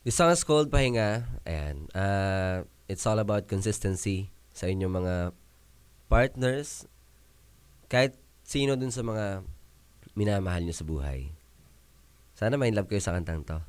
The song is called Pahinga. Ayan. It's all about consistency sa inyong mga partners. Kahit sino dun sa mga minamahal nyo sa buhay. Sana may love kayo sa kantang to.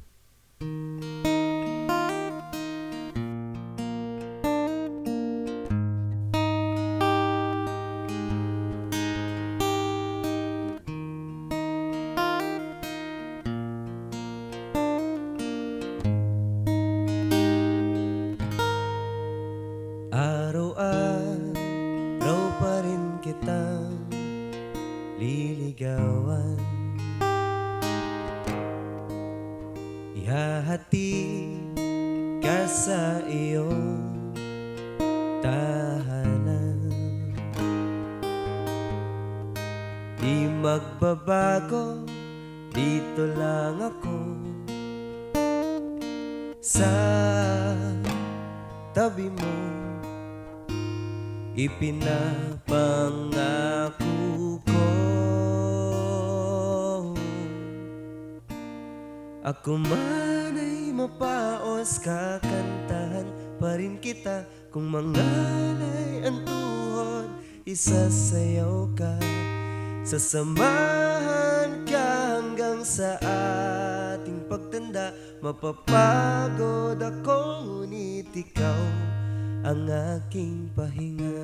Araw-araw pa rin kitang liligawan, ihahatid ka sa iyong tahanan. Di magbabago, dito lang ako sa tabi mo. Ipinapangako ko, ako man ay mapaos, kakantahan pa rin kita. Kung mangalay ang tuhod, isasayaw ka. Sasamahan ka hanggang sa ating pagtanda. Mapapagod ako, ngunit ikaw ang aking pahinga.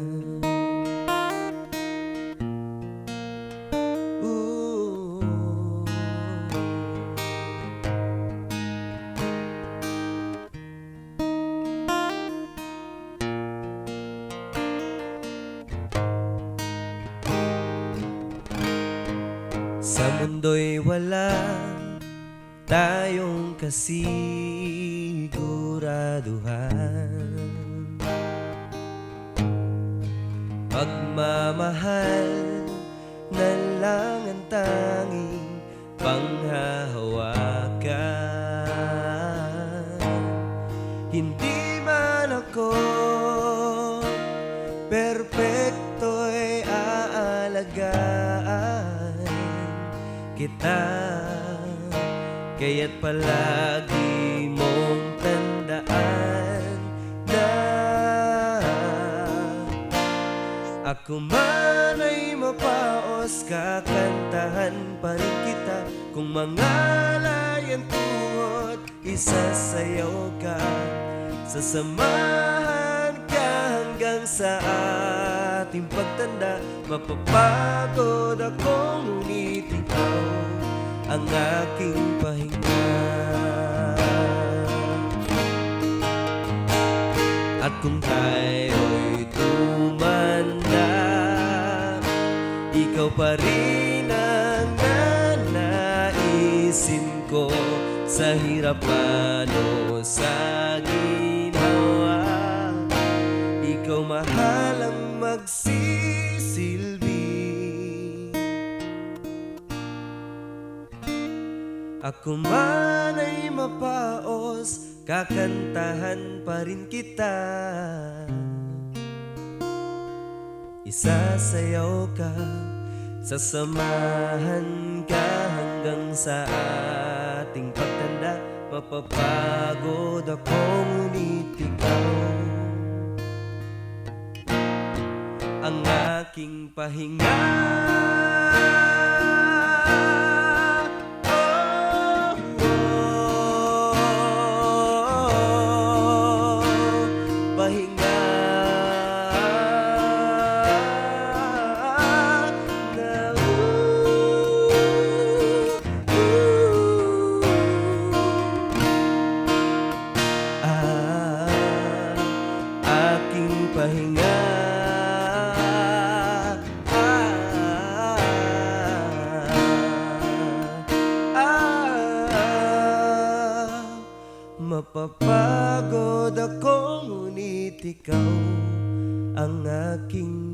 Sa mundo'y wala tayong kasiguraduhan. Pagmamahal na lang ang tanging panghahawakan. Hindi man ako perpekto'y aalagaan kita, kaya't palagi mong tandaan na ako man ay mapaos, kakantahan pa rin kita. Kung mangalay ang tuhod, isasayaw ka. Sasamahan ka hanggang sa ating pagtanda. Mapapagod ako, ngunit ikaw ang aking pahinga. At kung tayo'y tumanda, ikaw pa rin ang nanaisin ko. Sa hirapan o sa ginawa, ikaw mahal ang magsisilbi. Ako man ay mapaos, kakantahan pa rin kita. Isasayaw ka, sasamahan ka hanggang sa ating pagtanda. Mapapagod ako, ngunit ikaw ang aking pahinga. Pahinga, mapapagod ako, ngunit ikaw ang aking